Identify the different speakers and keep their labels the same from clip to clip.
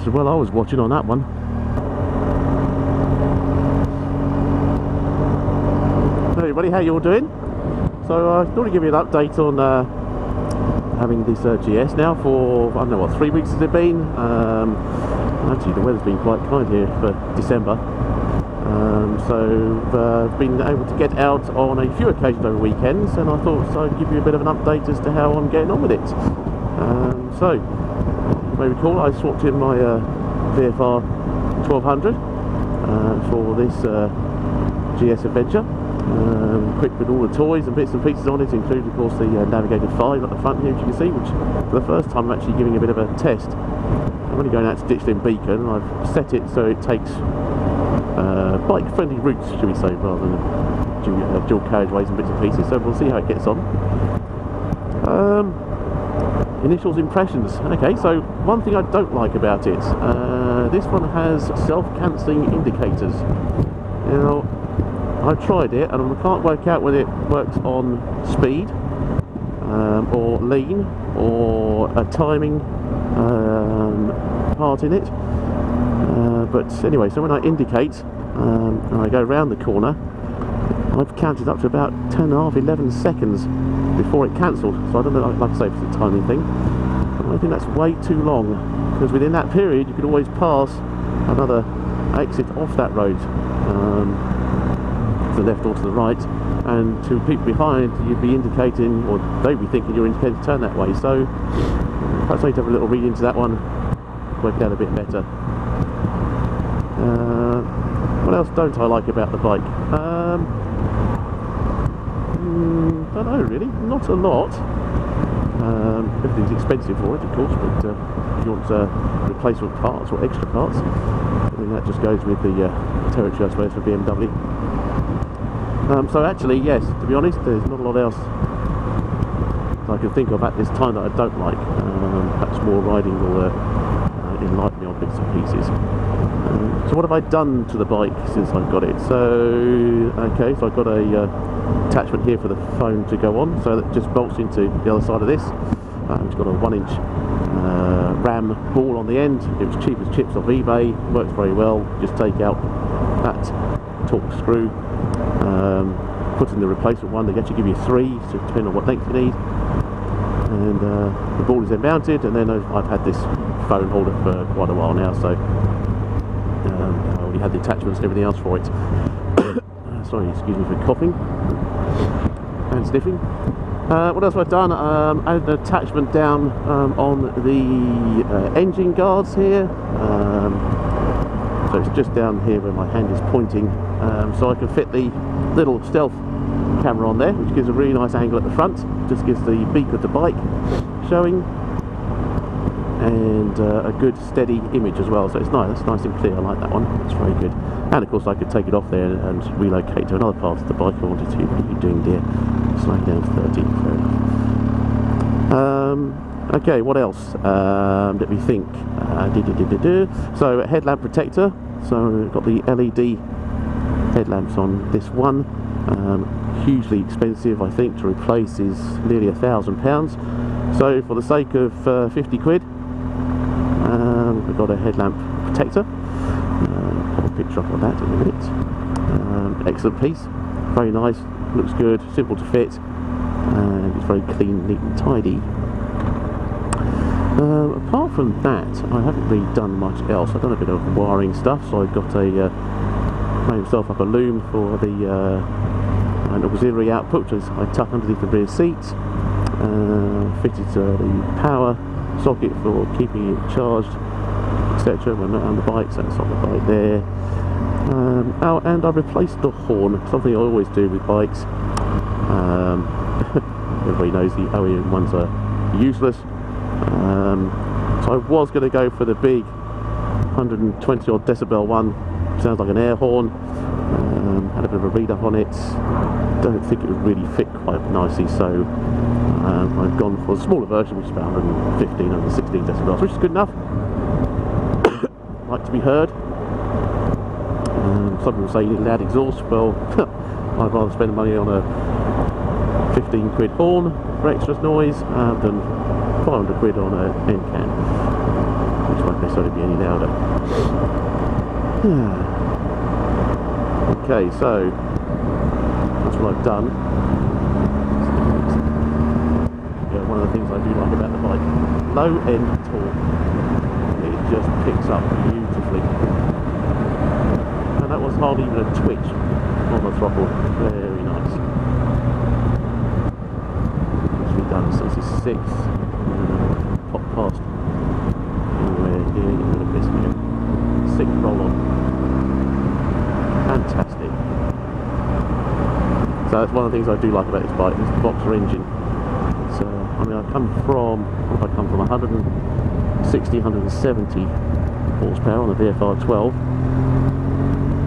Speaker 1: just as well I was watching on that one. Hey everybody, how you all doing? So I thought I'd give you an update on having this GS now for, I don't know what, 3 weeks has it been? Actually the weather's been quite kind here for December. So I've been able to get out on a few occasions over weekends, and I thought I'd give you a bit of an update as to how I'm getting on with it. So, you may recall I swapped in my VR R1200 for this GS adventure. Equipped with all the toys and bits and pieces on it, including of course the Navigator V at the front here, as you can see, which for the first time I'm actually giving a bit of a test. I'm only going out to Ditchling Beacon, and I've set it so it takes bike-friendly routes, should we say, rather than dual carriageways and bits and pieces, so we'll see how it gets on. Initials, impressions. Okay, so one thing I don't like about it, this one has self-cancelling indicators. You know, I've tried it and I can't work out whether it works on speed or lean or a timing part in it. But anyway, so when I indicate and I go around the corner, I've counted up to about 10.5, 11 seconds before it cancelled. So I don't know, like I say, if it's a timing thing. I think that's way too long, because within that period you could always pass another exit off that road, to the left or to the right, and to people behind you'd be indicating, or they'd be thinking you're intending to turn that way. So perhaps I need to have a little read into that one, work it out a bit better. What else don't I like about the bike? Don't know really, not a lot. Everything's expensive for it, of course, but if you want replacement parts or extra parts, I think that just goes with the territory, I suppose, for BMW. So actually, yes, to be honest, there's not a lot else I can think of at this time that I don't like. Perhaps more riding will enlighten me on bits and pieces. So what have I done to the bike since I've got it? So, okay, so I've got a attachment here for the phone to go on, so that just bolts into the other side of this. It's got a 1-inch RAM ball on the end. It was cheap as chips off eBay, works very well. Just take out that torque screw, put in the replacement one. They actually give you 3, so depending on what length you need. And the ball is then mounted, and then I've had this phone holder for quite a while now, so I already had the attachments and everything else for it. Sorry, excuse me for coughing and sniffing. What else have I done? I had an attachment down on the engine guards here. So it's just down here where my hand is pointing, so I can fit the little stealth camera on there, which gives a really nice angle at the front. Just gives the beak of the bike showing, and a good steady image as well. So it's nice, it's nice and clear. I like that one. It's very good. And of course I could take it off there and relocate to another part of the bike if I wanted to. What are you doing, dear? Slowing down to 30. Fair enough. Okay, what else? Let me think. So a headlamp protector. So we've got the LED headlamps on this one. Hugely expensive, I think, to replace is nearly £1,000. So for the sake of 50 quid, we've got a headlamp protector. Pop a picture up of that in a minute. Excellent piece, very nice, looks good, simple to fit, and it's very clean, neat and tidy. Apart from that, I haven't really done much else. I've done a bit of wiring stuff, so I've got made myself up a loom for the an auxiliary output, which I tuck underneath the rear seat, fitted the power socket for keeping it charged, etc. when I'm on the bike, so that's on the bike there. Oh, and I replaced the horn, something I always do with bikes. Everybody knows the OEM ones are useless. So I was going to go for the big 120 odd decibel one, sounds like an air horn. Had a bit of a read up on it, don't think it would really fit quite nicely, so I've gone for a smaller version, which is about 115, 116 decibels, which is good enough. Like to be heard. Some people say you need a loud exhaust. Well, I'd rather spend money on a 15 quid horn for extra noise than 500 quid on an end can. which won't necessarily be any louder. Okay, so that's what I've done. Yeah, one of the things I do like about the bike, low end torque. It just picks up beautifully. And that was hardly even a twitch on the throttle. Very nice. Which we've done since it's 6. Pop past. Anywhere here, get rid of this here. 6 roll on. Fantastic. So that's one of the things I do like about this bike, this boxer engine. It's, I mean, I've come from 160, 170 horsepower on the VFR 12.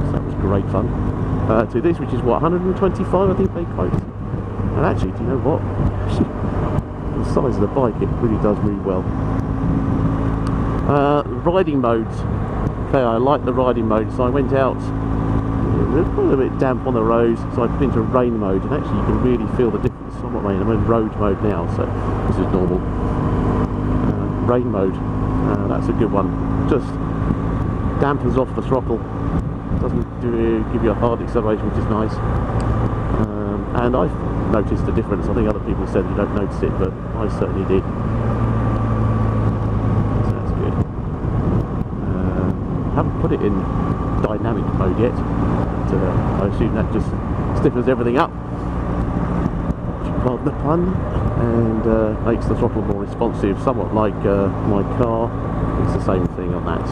Speaker 1: So that was great fun. To this, which is what, 125 I think they quote. And actually, do you know what? The size of the bike, it really does move well. Riding modes. Okay, I like the riding mode, so I went out. It was a little bit damp on the roads, so I put into rain mode, and actually you can really feel the difference. I'm not rain, I'm in road mode now, so this is normal. Rain mode, that's a good one. Just dampens off the throttle, doesn't give you a hard acceleration, which is nice. And I've noticed the difference. I think other people said you don't notice it, but I certainly did. So that's good. Haven't put it in dynamic mode yet, but I assume that just stiffens everything up, pardon the pun, and makes the throttle more responsive, somewhat like my car. It's the same thing on that.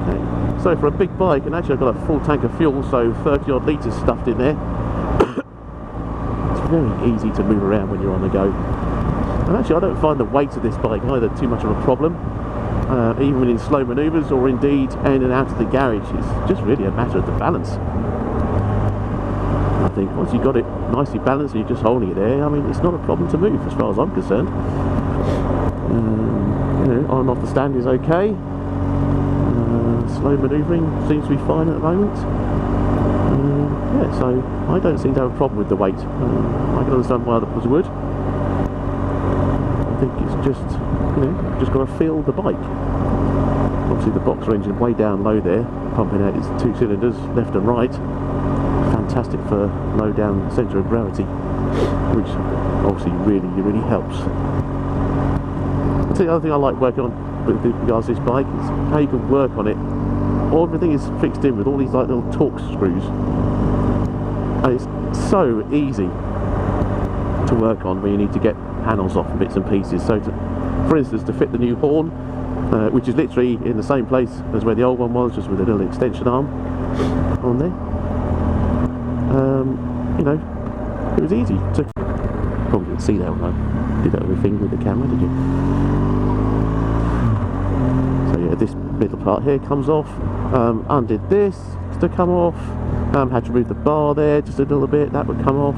Speaker 1: Okay. So for a big bike, and actually I've got a full tank of fuel, so 30 odd litres stuffed in there. It's very easy to move around when you're on the go. And actually I don't find the weight of this bike either too much of a problem. Even in slow manoeuvres or indeed in and out of the garage, it's just really a matter of the balance. I think once you've got it nicely balanced and you're just holding it there, I mean, it's not a problem to move as far as I'm concerned. You know, on and off the stand is okay. Slow manoeuvring seems to be fine at the moment. Yeah, so I don't seem to have a problem with the weight. I can understand why others would. I think it's just, you know, just got to feel the bike. Obviously the boxer engine way down low there, pumping out its 2 cylinders left and right. Fantastic for low down centre of gravity, which obviously really helps. The other thing I like working on with regards to this bike is how you can work on it. Everything is fixed in with all these like little Torx screws, and it's so easy to work on when you need to get panels off and bits and pieces. So for instance, to fit the new horn, which is literally in the same place as where the old one was, just with a little extension arm on there, you know, it was easy to... Probably didn't see that when I did that with my finger with the camera, did you? So yeah, this middle part here comes off. Undid this to come off. Had to remove the bar there just a little bit, that would come off.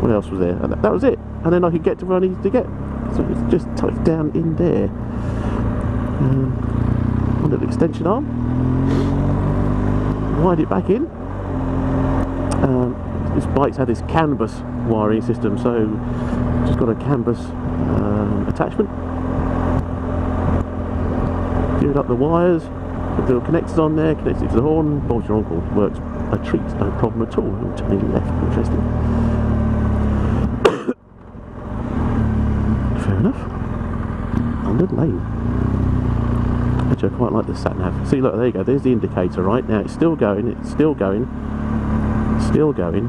Speaker 1: What else was there? And that was it. And then I could get to where I needed to get. So it's just tucked down in there. A little extension arm. Wired it back in. This bike's had this canvas wiring system, so just got a canvas attachment. Geared up the wires, put the little connectors on there, connected to the horn, bolt your on-call, works a treat, no problem at all. Turning left, interesting. Fair enough. Under lane. Actually, I quite like the sat nav. See, look, there you go. There's the indicator. Right now, it's still going. It's still going. It's still going.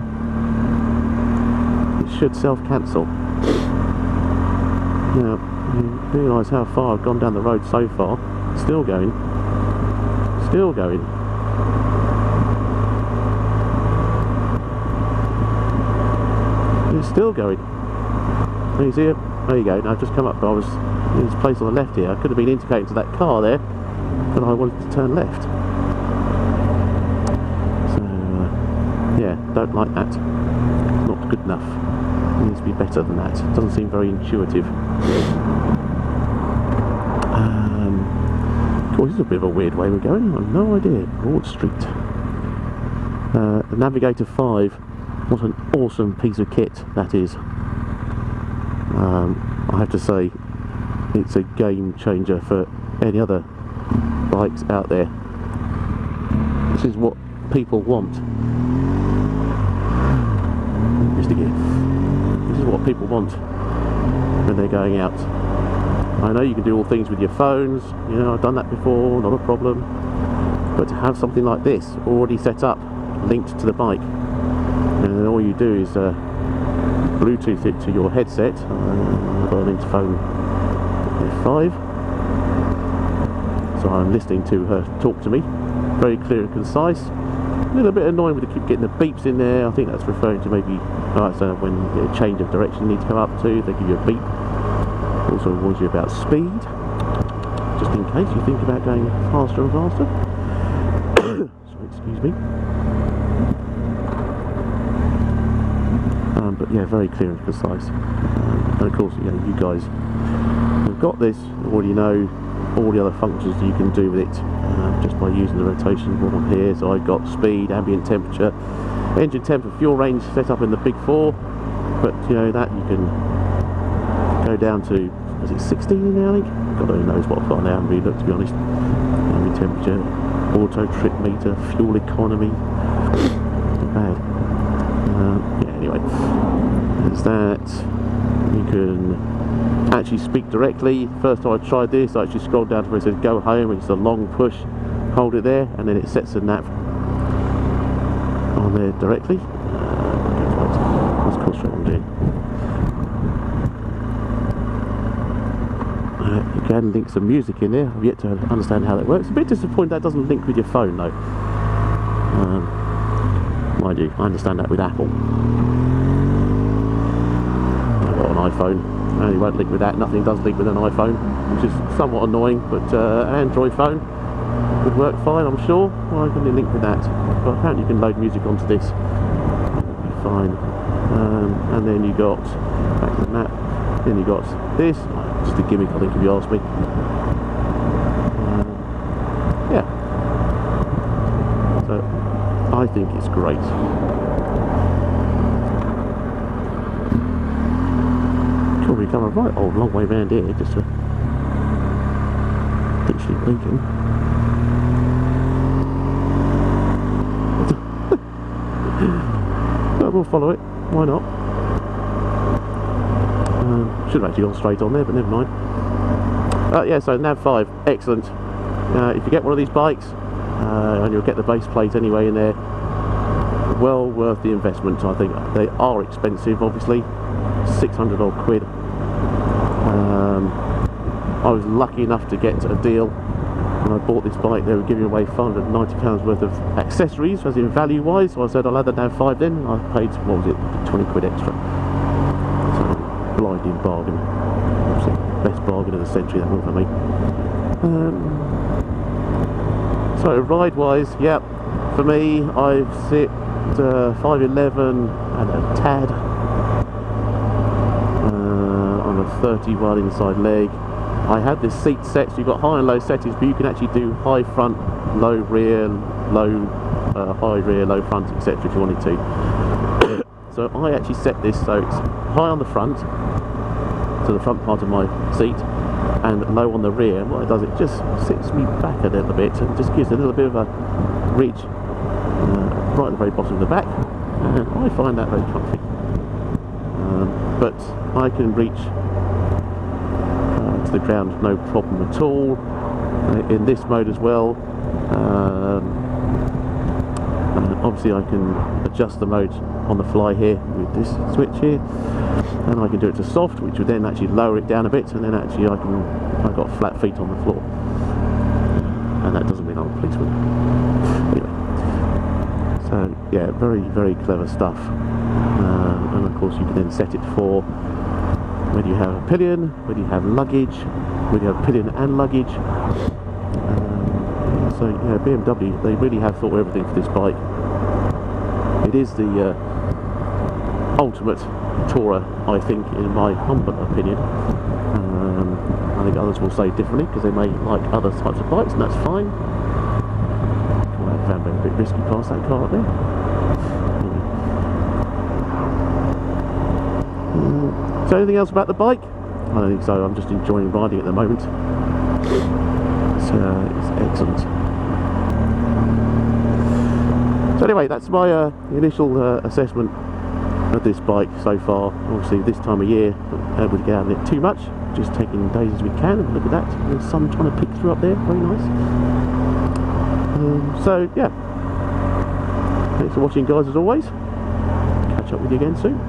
Speaker 1: It should self-cancel. Now, you realise how far I've gone down the road so far. Still going. Still going. It's still going. Can you see it? There you go. Now I've just come up, but I was in this place on the left here. I could have been indicating to that car there, but I wanted to turn left. So, yeah, don't like that. Not good enough. It needs to be better than that. It doesn't seem very intuitive. Of course, this is a bit of a weird way we're going. I've no idea. Broad Street. The Navigator V. What an awesome piece of kit that is. I have to say, it's a game changer for any other bikes out there. This is what people want. Just again, this is what people want when they're going out. I know you can do all things with your phones, you know, I've done that before, not a problem. But to have something like this already set up, linked to the bike, and then all you do is Bluetooth it to your headset. I've got an interphone F5, so I'm listening to her talk to me, very clear and concise. A little bit annoying with the keep getting the beeps in there. I think that's referring to maybe so when a change of direction you need to come up to, they give you a beep. Also warns you about speed, just in case you think about going faster and faster. So excuse me. But yeah, very clear and concise. And of course, you know, you guys have got this, already know all the other functions you can do with it just by using the rotation wheel here. So I've got speed, ambient temperature, engine temp and fuel range set up in the big 4, but you know that you can go down to, is it 16 now, I think? God only knows what I've got now, I haven't really looked, to be honest. Ambient temperature, auto trip meter, fuel economy, not bad. Yeah, anyway, there's that. You can actually speak directly. First time I tried this, I actually scrolled down to where it says go home, and it's a long push, hold it there, and then it sets the nav on there directly. Let's concentrate on doing. You can link some music in there. I've yet to understand how that works. A bit disappointed that doesn't link with your phone though. Mind you, I understand that with Apple. I've got an iPhone, and it won't link with that. Nothing does link with an iPhone, which is somewhat annoying, but an Android phone would work fine, I'm sure. Well, I can link with that, but apparently you can load music onto this. That would be fine. And then you got, back to the map, then you got this, just a gimmick I think if you ask me. Yeah. So, I think it's great. Probably come a right old long way round here just to literally blinking. But we'll follow it, why not? Should have actually gone straight on there, but never mind. Yeah, so Nav 5, excellent. If you get one of these bikes, and you'll get the base plate anyway in there, well worth the investment. I think they are expensive, obviously, 600 odd quid. I was lucky enough to get a deal when I bought this bike. They were giving away £590 worth of accessories, as in value wise, so I said I'll add the Nav 5 then. I paid, what was it, 20 quid extra. So, blinding bargain. Obviously, best bargain of the century, that one for me. So ride wise, yeah, for me I've sit 511 and a tad on a 31 inside leg. I had this seat set, so you've got high and low settings, but you can actually do high front, low rear, low high rear, low front, etc. if you wanted to. So I actually set this so it's high on the front, to the front part of my seat, and low on the rear. What it does, it just sits me back a little bit and just gives a little bit of a ridge right at the very bottom of the back, and I find that very comfy. But I can reach to the ground no problem at all in this mode as well. Obviously I can adjust the mode on the fly here with this switch here, and I can do it to soft, which would then actually lower it down a bit, and then actually I've got flat feet on the floor, and that doesn't mean I'm a policeman. Anyway, so yeah, very, very clever stuff. And of course you can then set it for whether you have a pillion, whether you have luggage, whether you have pillion and luggage. So yeah, BMW, they really have thought of everything for this bike. It is the ultimate tourer, I think, in my humble opinion. I think others will say differently because they may like other types of bikes, and that's fine. That a bit risky past that car up there. So anything else about the bike? I don't think so. I'm just enjoying riding at the moment. It's excellent. So anyway, that's my initial assessment of this bike so far. Obviously this time of year, not able to get out of it too much, just taking days as we can. And look at that, there's sun trying to pick through up there, very nice. So yeah, thanks for watching guys as always. Catch up with you again soon.